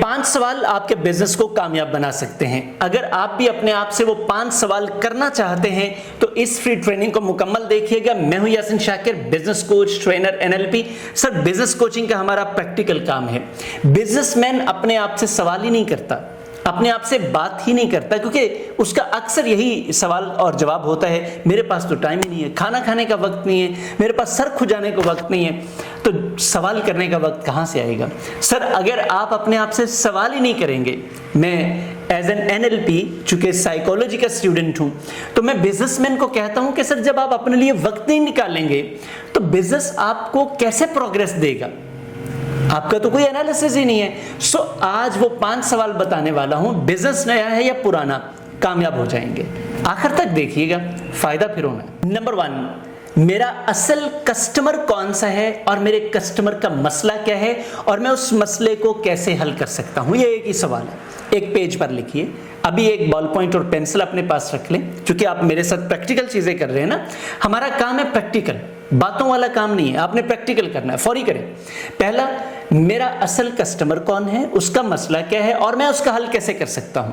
5 سوال آپ کے بزنس کو کامیاب بنا سکتے ہیں. اگر آپ بھی اپنے آپ سے وہ 5 سوال کرنا چاہتے ہیں تو اس فری ٹریننگ کو مکمل دیکھیے گا. میں ہوں یاسین شاکر, بزنس کوچ, ٹرینر, NLP. سر بزنس کوچنگ کا ہمارا پریکٹیکل کام ہے. بزنس مین اپنے آپ سے سوال ہی نہیں کرتا, اپنے آپ سے بات ہی نہیں کرتا, کیونکہ اس کا اکثر یہی سوال اور جواب ہوتا ہے, میرے پاس تو ٹائم ہی نہیں ہے, کھانا کھانے کا وقت نہیں ہے, میرے پاس سر کھجانے کا وقت نہیں ہے. تو سوال کرنے کا وقت کہاں سے آئے گا؟ سر اگر آپ اپنے آپ سے سوال ہی نہیں کریں گے, میں ایز این NLP چونکہ سائیکالوجی کا اسٹوڈنٹ ہوں تو میں بزنس مین کو کہتا ہوں کہ سر جب آپ اپنے لیے وقت نہیں نکالیں گے تو بزنس آپ کو کیسے پروگریس دے گا؟ آپ کا تو کوئی انالیسس ہی نہیں ہے. سو آج وہ 5 سوال بتانے والا ہوں, بزنس نیا ہے یا پرانا, کامیاب ہو جائیں گے. آخر تک دیکھیے گا, فائدہ پھر ہونا. نمبر 1, میرا اصل کسٹمر کون سا ہے اور میرے کسٹمر کا مسئلہ کیا ہے اور میں اس مسئلے کو کیسے حل کر سکتا ہوں؟ یہ ایک ہی سوال ہے. ایک پیج پر لکھیے. ابھی ایک بال پوائنٹ اور پینسل اپنے پاس رکھ لیں, چونکہ آپ میرے ساتھ پریکٹیکل چیزیں کر رہے ہیں نا. ہمارا کام ہے پریکٹیکل, باتوں والا کام نہیں ہے. آپ نے پریکٹیکل کرنا ہے, فوری کریں. پہلا, میرا اصل کسٹمر کون ہے, اس کا مسئلہ کیا ہے اور میں اس کا حل کیسے کر سکتا ہوں.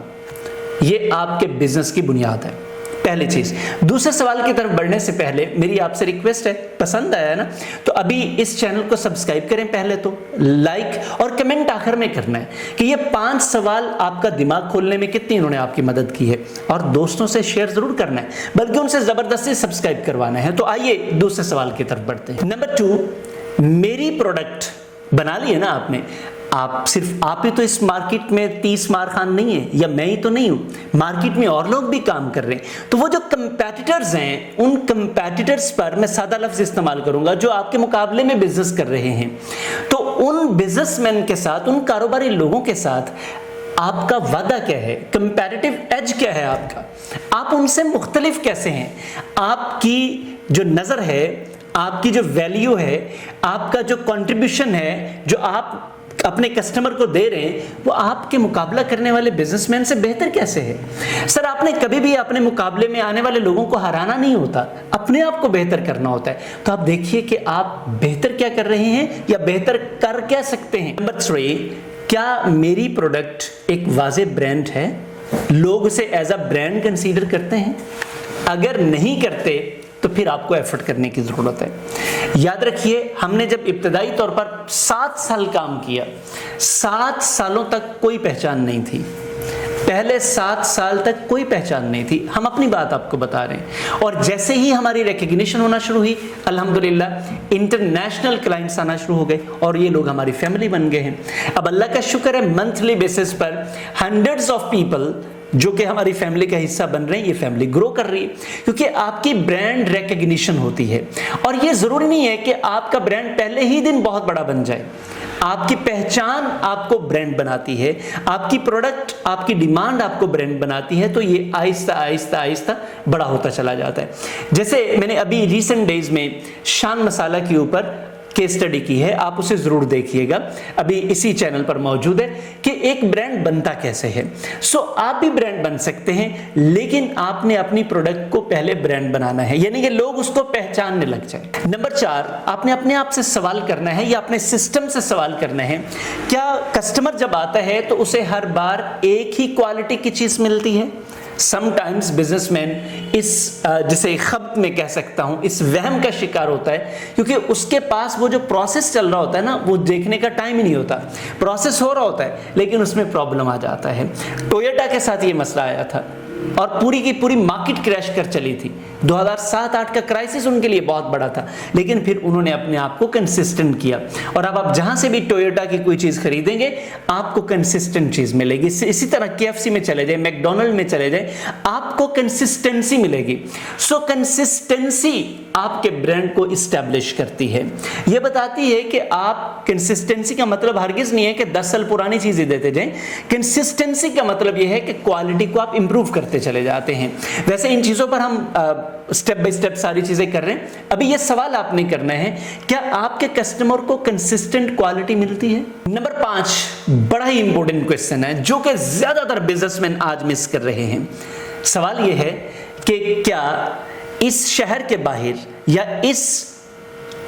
یہ آپ کے بزنس کی بنیاد ہے, پہلی چیز. دوسرے سوال کی طرف بڑھنے سے پہلے میری آپ سے ریکویسٹ ہے, پسند آیا نا تو ابھی اس چینل کو سبسکرائب کریں, پہلے تو لائک اور کمنٹ آخر میں کرنا ہے کہ یہ 5 سوال آپ کا دماغ کھولنے میں کتنی انہوں نے آپ کی مدد کی ہے, اور دوستوں سے شیئر ضرور کرنا ہے, بلکہ ان سے زبردستی سبسکرائب کروانا ہے. تو آئیے دوسرے سوال کی طرف بڑھتے ہیں. نمبر 2, میری پروڈکٹ بنا لی ہے نا آپ نے, صرف آپ ہی تو اس مارکیٹ میں 30 مار خان نہیں ہے, یا میں ہی تو نہیں ہوں, مارکیٹ میں اور لوگ بھی کام کر رہے ہیں. تو وہ جو کمپیٹیٹرز ہیں, ان کمپیٹیٹرز پر میں سادہ لفظ استعمال کروں گا جو آپ کے مقابلے میں بزنس کر رہے ہیں. تو ان بزنس مین کے ساتھ, ان کاروباری لوگوں کے ساتھ آپ کا وعدہ کیا ہے, کمپیٹیٹو ایج کیا ہے آپ کا, آپ ان سے مختلف کیسے ہیں, آپ کی جو نظر ہے, آپ کی جو ویلیو ہے, آپ کا جو کنٹریبیوشن ہے, جو آپ اپنے کسٹمر کو دے رہے ہیں, وہ آپ کے مقابلہ کرنے والے بزنس مین سے بہتر کیسے ہے؟ سر آپ نے کبھی بھی اپنے مقابلے میں آنے والے لوگوں کو ہرانا نہیں ہوتا, اپنے آپ کو بہتر کرنا ہوتا ہے. تو آپ دیکھیے کہ آپ بہتر کیا کر رہے ہیں یا بہتر کر کیا سکتے ہیں. نمبر 3, کیا میری پروڈکٹ ایک واضح برانڈ ہے, لوگ اسے ایز اے برانڈ کنسیڈر کرتے ہیں؟ اگر نہیں کرتے تو پھر آپ کو ایفرٹ کرنے کی ضرورت ہے. یاد رکھیے, ہم نے جب ابتدائی طور پر 7 سال کام کیا, 7 سالوں تک کوئی پہچان نہیں تھی, پہلے 7 سال تک کوئی پہچان نہیں تھی. ہم اپنی بات آپ کو بتا رہے ہیں, اور جیسے ہی ہماری ریکگنیشن ہونا شروع ہوئی, الحمدللہ انٹرنیشنل کلائنٹس آنا شروع ہو گئے اور یہ لوگ ہماری فیملی بن گئے ہیں. اب اللہ کا شکر ہے, monthly basis per hundreds of people جو کہ ہماری فیملی کا حصہ بن رہے ہیں, یہ فیملی گرو کر رہی ہے کیونکہ آپ کی برانڈ ریکگنیشن ہوتی ہے. اور یہ ضروری نہیں ہے کہ آپ کا برانڈ پہلے ہی دن بہت بڑا بن جائے. آپ کی پہچان آپ کو برانڈ بناتی ہے, آپ کی پروڈکٹ, آپ کی ڈیمانڈ آپ کو برانڈ بناتی ہے, تو یہ آہستہ آہستہ آہستہ بڑا ہوتا چلا جاتا ہے. جیسے میں نے ابھی ریسنٹ ڈیز میں شان مسالہ کے اوپر کیس سٹڈی کی ہے, آپ اسے ضرور دیکھیے گا, ابھی اسی چینل پر موجود ہے, کہ ایک برانڈ بنتا کیسے ہے. سو آپ بھی برانڈ بن سکتے ہیں, لیکن آپ نے اپنی پروڈکٹ کو پہلے برانڈ بنانا ہے, یعنی کہ لوگ اس کو پہچاننے لگ جائیں. نمبر 4, آپ نے اپنے آپ سے سوال کرنا ہے یا اپنے سسٹم سے سوال کرنا ہے, کیا کسٹمر جب آتا ہے تو اسے ہر بار ایک ہی کوالٹی کی چیز ملتی ہے؟ سم ٹائمز بزنس مین اس جسے خبط میں کہہ سکتا ہوں, اس وہم کا شکار ہوتا ہے, کیونکہ اس کے پاس وہ جو پروسیس چل رہا ہوتا ہے نا, وہ دیکھنے کا ٹائم ہی نہیں ہوتا. پروسیس ہو رہا ہوتا ہے لیکن اس میں پرابلم آ جاتا ہے. ٹویوٹا کے ساتھ یہ مسئلہ آیا تھا اور پوری کی پوری مارکیٹ کریش کر چلی تھی. 2007-8 کا کرائسس ان کے لیے بہت بڑا تھا, لیکن پھر انہوں نے اپنے آپ کو کنسسٹنٹ کیا. اور اب آپ جہاں سے بھی ٹویوٹا کی کوئی چیز خریدیں گے, آپ کو کنسسٹنٹ چیز ملے گی. اسی طرح KFC میں چلے جائیں, میک ڈونلڈ میں چلے جائیں, آپ کو کنسسٹنسی ملے گی. سو کنسسٹنسی آپ کے برانڈ کو اسٹیبلش کرتی ہے. یہ بتاتی ہے کہ آپ, کنسسٹنسی کا مطلب ہرگز نہیں ہے کہ 10 سال پرانی چیزیں دیتے جائیں. کنسسٹنسی کا مطلب یہ ہے کہ کوالٹی کو آپ امپروو کرتے چلے جاتے ہیں. ویسے ان چیزوں پر ہم سٹیپ بائی سٹیپ ساری چیزیں کر رہے ہیں. ابھی یہ سوال آپ نے کرنا ہے, کیا آپ کے کسٹمر کو کنسسٹنٹ کوالٹی ملتی ہے؟ نمبر 5, بڑا ہی امپورٹنٹ کوسچن ہے جو کہ زیادہ تر بزنس مین آج مس کر رہے ہیں. سوال یہ ہے کہ کیا اس شہر کے باہر یا اس